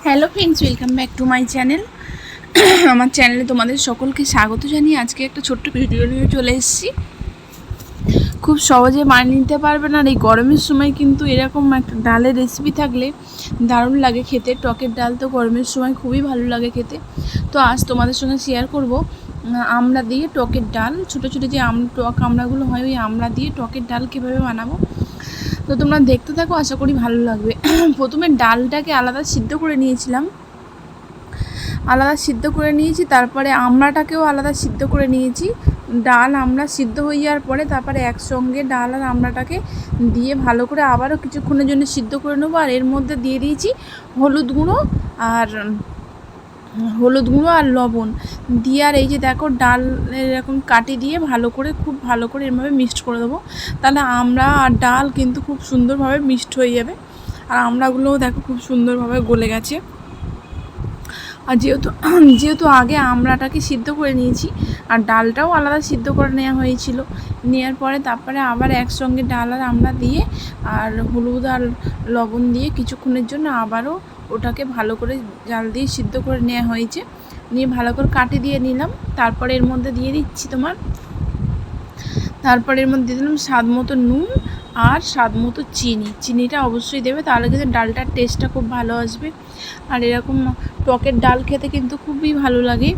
Hello friends, welcome back to my channel. আমার চ্যানেলে তোমাদের সকলকে স্বাগত জানিয়ে আজকে একটা ছোট্ট ভিডিও নিয়ে চলে এসেছি। খুব সহজে মানিয়ে নিতে পারবে না, আর এই গরমের সময় কিন্তু এরকম একটা ডালের রেসিপি থাকলে দারুণ লাগে খেতে। টকের ডাল তো গরমের সময় খুবই ভালো লাগে খেতে। তো আজ তোমাদের সঙ্গে শেয়ার করব আমড়া দিয়ে টকের ডাল। ছোটো ছোটো যে টক আমড়াগুলো হয়, ওই আমড়া দিয়ে টকের ডাল কীভাবে বানাবো। তো তোমরা দেখতে থাকো, আশা করি ভালো লাগবে। প্রথমে ডালটাকে আলাদা সিদ্ধ করে নিয়েছি, তারপরে আমড়াটাকেও আলাদা সিদ্ধ করে নিয়েছি। ডাল আমড়া সিদ্ধ হয়ে যাওয়ার পরে তারপরে একসঙ্গে ডাল আর আমড়াটাকে দিয়ে ভালো করে আবারও কিছুক্ষণের জন্য সিদ্ধ করে নেবো। আর এর মধ্যে দিয়ে দিয়েছি হলুদ গুঁড়ো আর লবণ দিয়ে, আর এই যে দেখো ডাল এরকম কাটি দিয়ে খুব ভালো করে এরভাবে মিক্সড করে দেবো। তাহলে আমড়া আর ডাল কিন্তু খুব সুন্দরভাবে মিক্সড হয়ে যাবে। আর আমড়াগুলোও দেখো খুব সুন্দরভাবে গলে গেছে। আর যেহেতু আগে আমড়াটাকে সিদ্ধ করে নিয়েছি, আর ডালটাও আলাদা সিদ্ধ করে নেওয়া হয়েছিল, নেওয়ার পরে তারপরে আবার একসঙ্গে ডাল আর আমড়া দিয়ে আর হলুদ আর লবণ দিয়ে কিছুক্ষণের জন্য আবারও ওটাকে ভালো করে জাল দিয়ে সিদ্ধ করে নেওয়া হয়েছে। নিয়ে ভালো করে কাটি দিয়ে নিলাম। তারপরে এর মধ্যে দিয়ে দিচ্ছি এর মধ্যে দিয়ে দিলাম স্বাদ মতো নুন আর স্বাদ মতো চিনিটা অবশ্যই দেবে, তাহলে কিন্তু ডালটার টেস্টটা খুব ভালো আসবে। আর এরকম টকের ডাল খেতে কিন্তু খুবই ভালো লাগে।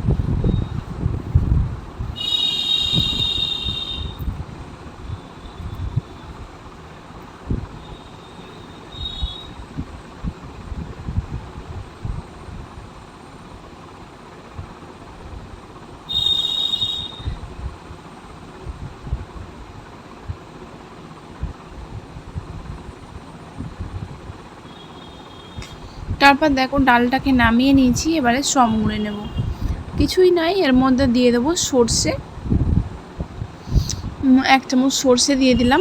তারপর দেখো ডালটাকে নামিয়ে নিয়েছি, এবারে সম গুঁড়ে নেব। কিছুই নাই, এর মধ্যে দিয়ে দেবো সর্ষে। 1 চামচ সর্ষে দিয়ে দিলাম।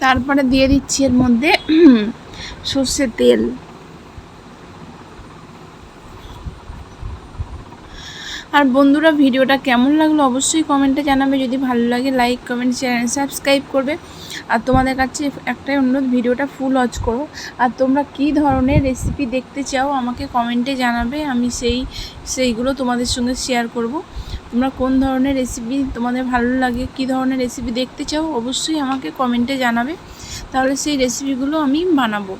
তারপরে দিয়ে দিচ্ছি এর মধ্যে সর্ষের তেল। আর বন্ধুরা, ভিডিওটা কেমন লাগলো অবশ্যই কমেন্টে জানাবে। যদি ভালো লাগে লাইক কমেন্ট চ্যানেল সাবস্ক্রাইব করবে। আর তোমাদের কাছে একটাই অনুরোধ, ভিডিওটা ফুল ওয়াচ করো। আর তোমরা কী ধরনের রেসিপি দেখতে চাও আমাকে কমেন্টে জানাবে, আমি সেইগুলো তোমাদের সঙ্গে শেয়ার করব। তোমরা কোন ধরনের রেসিপি তোমাদের ভালো লাগে, কী ধরনের রেসিপি দেখতে চাও অবশ্যই আমাকে কমেন্টে জানাবে, তাহলে সেই রেসিপিগুলো আমি বানাবো।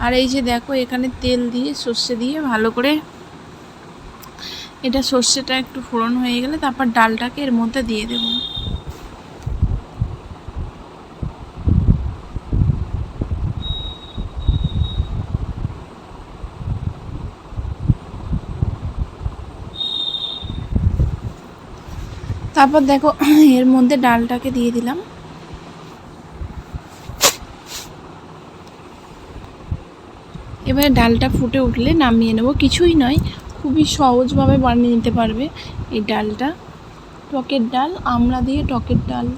আর এই যে দেখো, এখানে তেল দিয়ে সর্ষে দিয়ে ভালো করে এটা সর্ষেটা একটু ফোড়ন হয়ে গেলে তারপর ডালটাকে এর মধ্যে দিয়ে দেব। তারপর দেখো এর মধ্যে ডালটাকে দিয়ে দিলাম। এবারে ডালটা ফুটে উঠলে নামিয়ে নেব। কিছুই নয়, খুবই সহজভাবে বানিয়ে নিতে পারবে এই ডালটা। টকের ডাল, আমড়া দিয়ে টকের ডাল।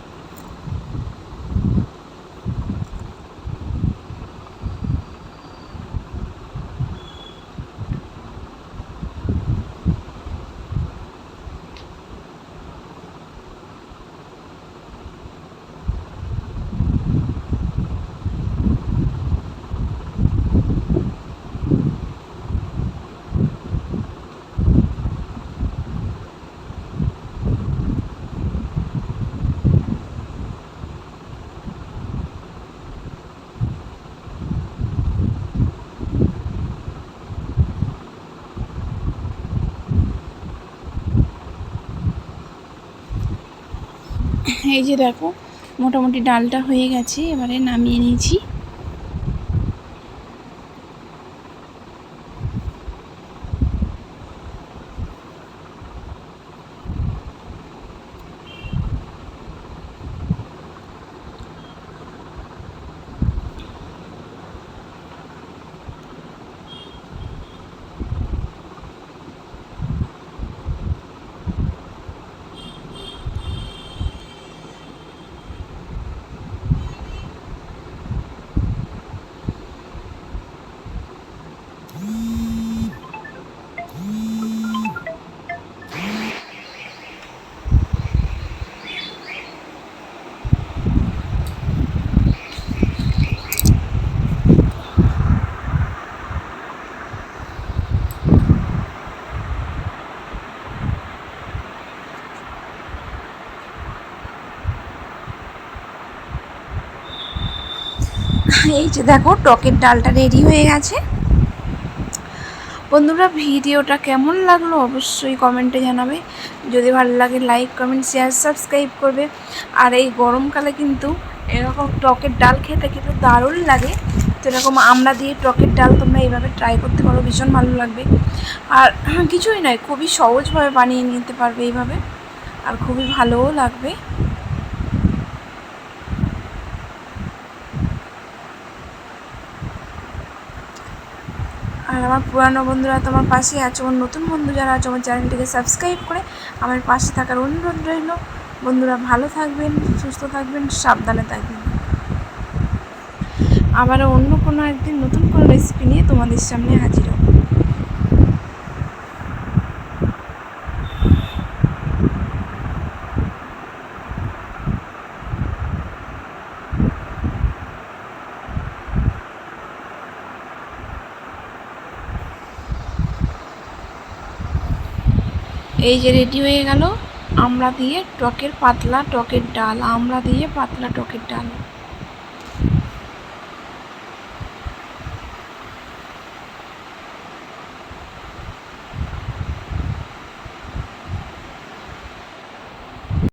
এই যে দেখো, মোটামুটি ডালটা হয়ে গেছে, এবারে নামিয়ে নিয়েছি। এই যে দেখো টকের ডালটা রেডি হয়ে গেছে। বন্ধুরা ভিডিওটা কেমন লাগলো অবশ্যই কমেন্টে জানাবে। যদি ভালো লাগে লাইক কমেন্ট শেয়ার সাবস্ক্রাইব করবে। আর এই গরমকালে কিন্তু এরকম টকের ডাল খেতে কিন্তু দারুণ লাগে। তো এরকম আমড়া দিয়ে টকের ডাল তোমরা এইভাবে ট্রাই করতে পারো, ভীষণ ভালো লাগবে। আর কিছুই নয়, খুবই সহজভাবে বানিয়ে নিতে পারবে এইভাবে, আর খুবই ভালোও লাগবে। আর আমার পুরানো বন্ধুরা তোমার পাশে আছে, আমার নতুন বন্ধু যারা আছে আমার চ্যানেলটিকে সাবস্ক্রাইব করে আমার পাশে থাকার অনুরোধ রইল। বন্ধুরা ভালো থাকবেন, সুস্থ থাকবেন, সাবধানে থাকবেন। আবারও অন্য কোনো একদিন নতুন কোনো রেসিপি নিয়ে তোমাদের সামনে হাজির হব। এই যে রেডি হয়ে গেল আমড়া দিয়ে টকের পাতলা টকের ডাল, আমড়া দিয়ে পাতলা টকের ডাল।